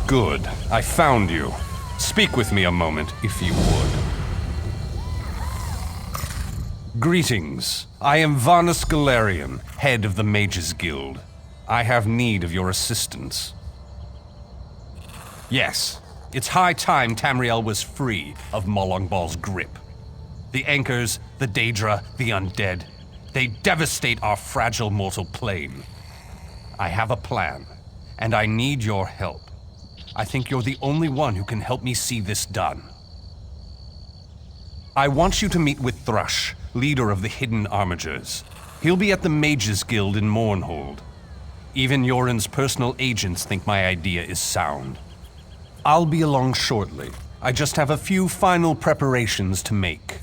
Good. I found you. Speak with me a moment, if you would. Greetings. I am Vanus Galerion, head of the Mages Guild. I have need of your assistance. Yes, it's high time Tamriel was free of Molag Bal's grip. The Anchors, the Daedra, the Undead, they devastate our fragile mortal plane. I have a plan, and I need your help. I think you're the only one who can help me see this done. I want you to meet with Thrush, leader of the Hidden Armigers. He'll be at the Mages Guild in Mournhold. Even Yoren's personal agents think my idea is sound. I'll be along shortly. I just have a few final preparations to make.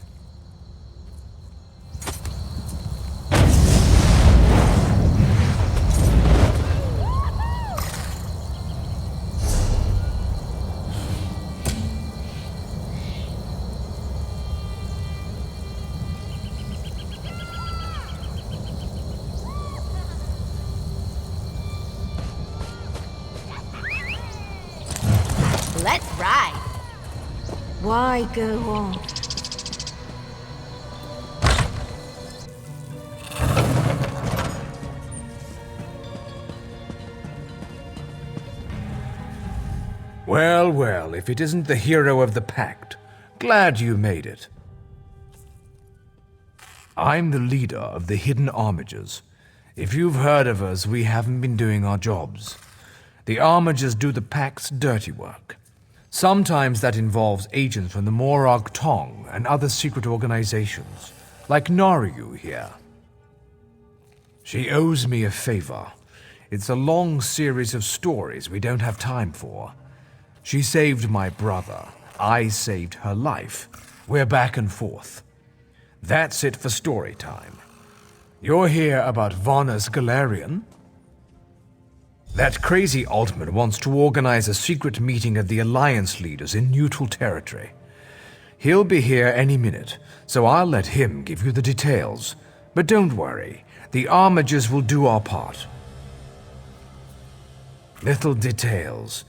Let's ride. Why go on? Well, well, if it isn't the hero of the Pact, glad you made it. I'm the leader of the Hidden Armigers. If you've heard of us, we haven't been doing our jobs. The Armigers do the Pact's dirty work. Sometimes that involves agents from the Molag Tong and other secret organizations, like Naryu here. She owes me a favor. It's a long series of stories we don't have time for. She saved my brother. I saved her life. We're back and forth. That's it for story time. You're here about Vanus Galerion? That crazy Altman wants to organize a secret meeting of the Alliance leaders in neutral territory. He'll be here any minute, so I'll let him give you the details. But don't worry, the Armigers will do our part. Little details.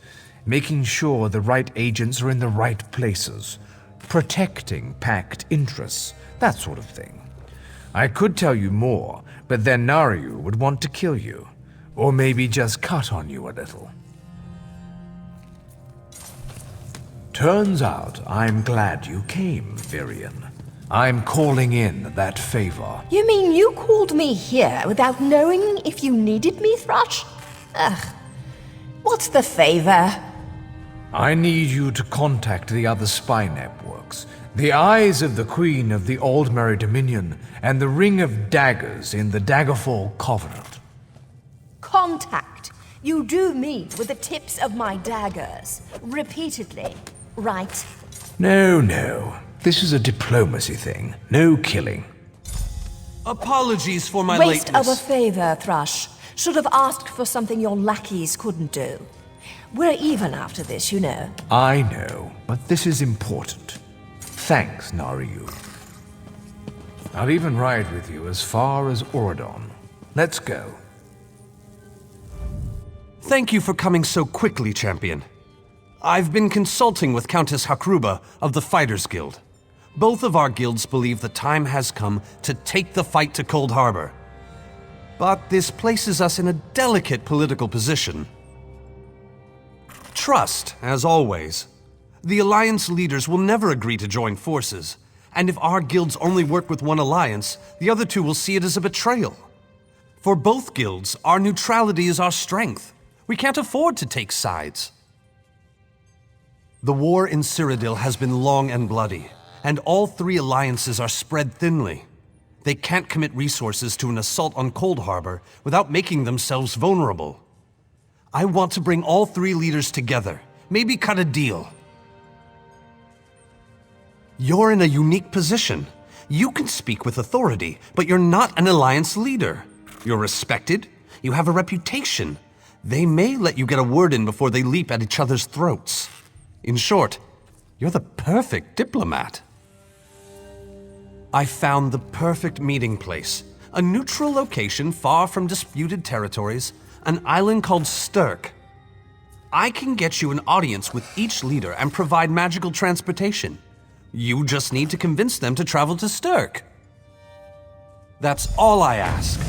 Making sure the right agents are in the right places. Protecting Pact interests, that sort of thing. I could tell you more, but then Naryu would want to kill you. Or maybe just cut on you a little. Turns out I'm glad you came, Virion. I'm calling in that favor. You mean you called me here without knowing if you needed me, Thrush? Ugh. What's the favor? I need you to contact the other spy networks, the Eyes of the Queen of the Aldmeri Dominion, and the Ring of Daggers in the Daggerfall Covenant. Contact. You do mean with the tips of my daggers. Repeatedly, right? No. This is a diplomacy thing. No killing. Apologies for my Waste lateness. of a favor, Thrush. Should have asked for something your lackeys couldn't do. We're even after this, you know. I know, but this is important. Thanks, Naryu. I'll even ride with you as far as Oradon. Let's go. Thank you for coming so quickly, Champion. I've been consulting with Countess Hakruba of the Fighters Guild. Both of our guilds believe the time has come to take the fight to Coldharbour. But this places us in a delicate political position. Trust, as always. The Alliance leaders will never agree to join forces, and if our guilds only work with one alliance, the other two will see it as a betrayal. For both guilds, our neutrality is our strength. We can't afford to take sides. The war in Cyrodiil has been long and bloody, and all three alliances are spread thinly. They can't commit resources to an assault on Coldharbour without making themselves vulnerable. I want to bring all three leaders together, maybe cut a deal. You're in a unique position. You can speak with authority, but you're not an alliance leader. You're respected, you have a reputation. They may let you get a word in before they leap at each other's throats. In short, you're the perfect diplomat. I found the perfect meeting place, a neutral location far from disputed territories, an island called Stirk. I can get you an audience with each leader and provide magical transportation. You just need to convince them to travel to Sturk. That's all I ask.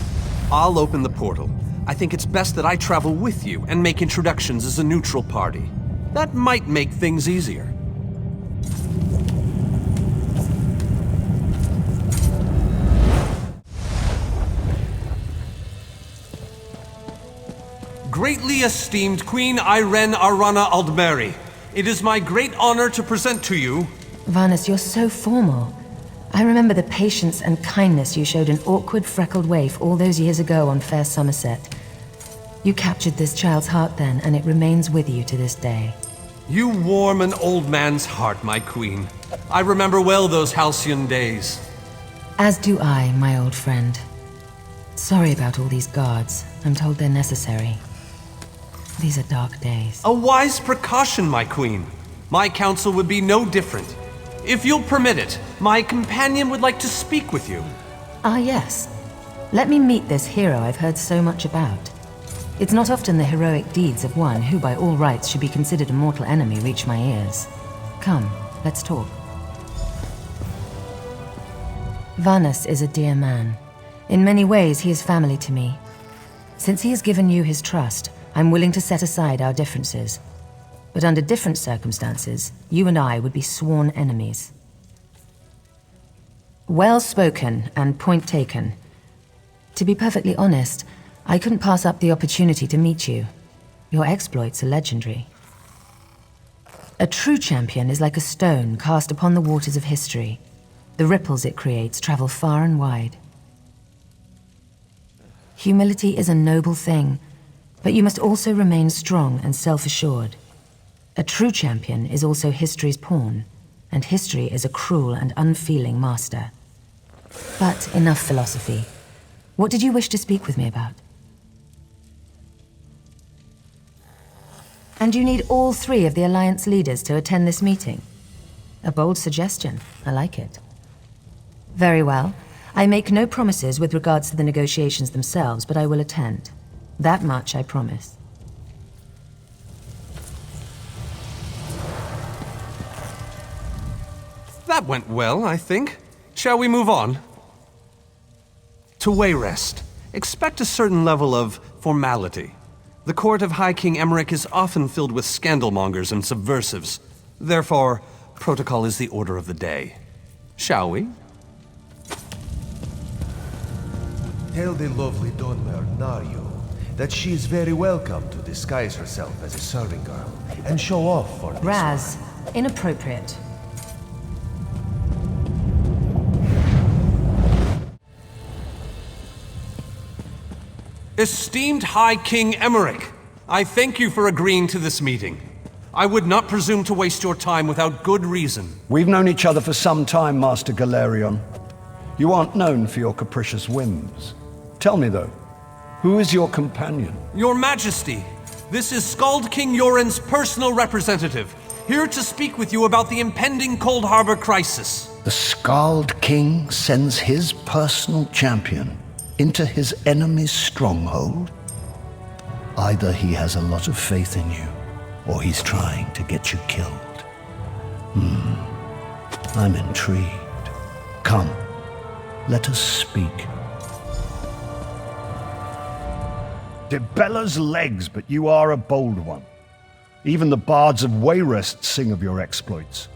I'll open the portal. I think it's best that I travel with you and make introductions as a neutral party. That might make things easier. Greatly esteemed Queen Irene Arana Aldmeri, it is my great honor to present to you... Vanus, you're so formal. I remember the patience and kindness you showed an awkward, freckled waif all those years ago on fair Somerset. You captured this child's heart then, and it remains with you to this day. You warm an old man's heart, my queen. I remember well those halcyon days. As do I, my old friend. Sorry about all these guards. I'm told they're necessary. These are dark days. A wise precaution, my queen. My counsel would be no different. If you'll permit it, my companion would like to speak with you. Ah, yes. Let me meet this hero I've heard so much about. It's not often the heroic deeds of one who by all rights should be considered a mortal enemy reach my ears. Come, let's talk. Vanus is a dear man. In many ways, he is family to me. Since he has given you his trust, I'm willing to set aside our differences. But under different circumstances, you and I would be sworn enemies. Well spoken and point taken. To be perfectly honest, I couldn't pass up the opportunity to meet you. Your exploits are legendary. A true champion is like a stone cast upon the waters of history. The ripples it creates travel far and wide. Humility is a noble thing, but you must also remain strong and self-assured. A true champion is also history's pawn, and history is a cruel and unfeeling master. But enough philosophy. What did you wish to speak with me about? And you need all three of the Alliance leaders to attend this meeting. A bold suggestion. I like it. Very well. I make no promises with regards to the negotiations themselves, but I will attend. That much I promise. That went well, I think. Shall we move on? To Wayrest, expect a certain level of formality. The court of High King Emmerich is often filled with scandalmongers and subversives. Therefore, protocol is the order of the day. Shall we? Tell the lovely Dunmer, Nario, that she is very welcome to disguise herself as a serving girl and show off for this Raz, inappropriate. Esteemed High King Emmerich, I thank you for agreeing to this meeting. I would not presume to waste your time without good reason. We've known each other for some time, Master Galerion. You aren't known for your capricious whims. Tell me, though, who is your companion? Your Majesty, this is Skald King Yoren's personal representative, here to speak with you about the impending Coldharbour crisis. The Skald King sends his personal champion into his enemy's stronghold? Either he has a lot of faith in you, or he's trying to get you killed. I'm intrigued. Come, let us speak. Debella's legs, but you are a bold one. Even the bards of Wayrest sing of your exploits.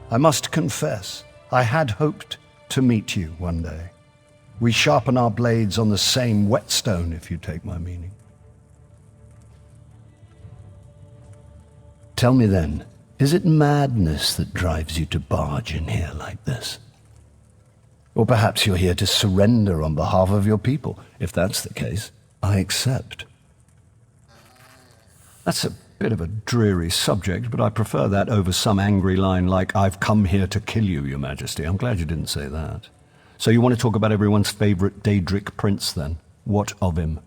I must confess, I had hoped to meet you one day. We sharpen our blades on the same whetstone, if you take my meaning. Tell me then, is it madness that drives you to barge in here like this? Or perhaps you're here to surrender on behalf of your people. If that's the case, I accept. That's a bit of a dreary subject, but I prefer that over some angry line like, "I've come here to kill you, Your Majesty." I'm glad you didn't say that. So you want to talk about everyone's favorite Daedric prince, then? What of him?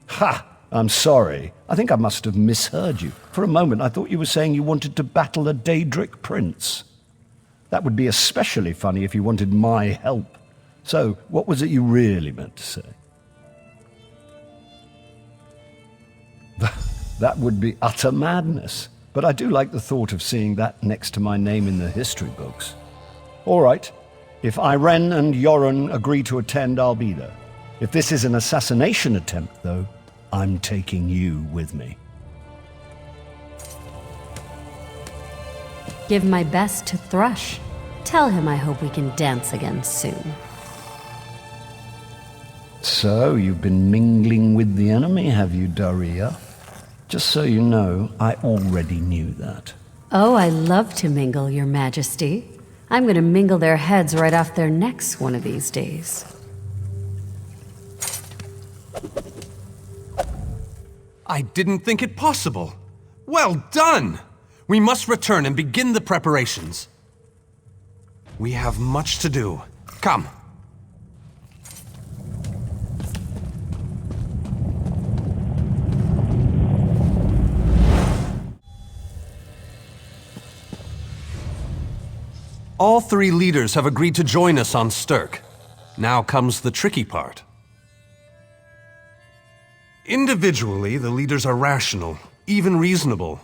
Ha! I'm sorry. I think I must have misheard you. For a moment, I thought you were saying you wanted to battle a Daedric prince. That would be especially funny if you wanted my help. So, what was it you really meant to say? That would be utter madness. But I do like the thought of seeing that next to my name in the history books. All right. If Irene and Yoren agree to attend, I'll be there. If this is an assassination attempt, though, I'm taking you with me. Give my best to Thrush. Tell him I hope we can dance again soon. So, you've been mingling with the enemy, have you, Daria? Just so you know, I already knew that. Oh, I love to mingle, Your Majesty. I'm gonna mingle their heads right off their necks one of these days. I didn't think it possible. Well done! We must return and begin the preparations. We have much to do. Come. All three leaders have agreed to join us on Stirk. Now comes the tricky part. Individually, the leaders are rational, even reasonable.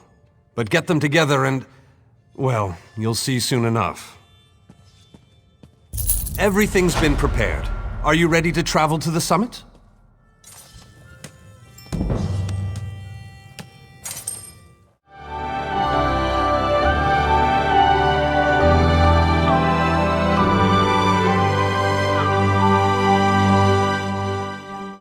But get them together and, well, you'll see soon enough. Everything's been prepared. Are you ready to travel to the summit?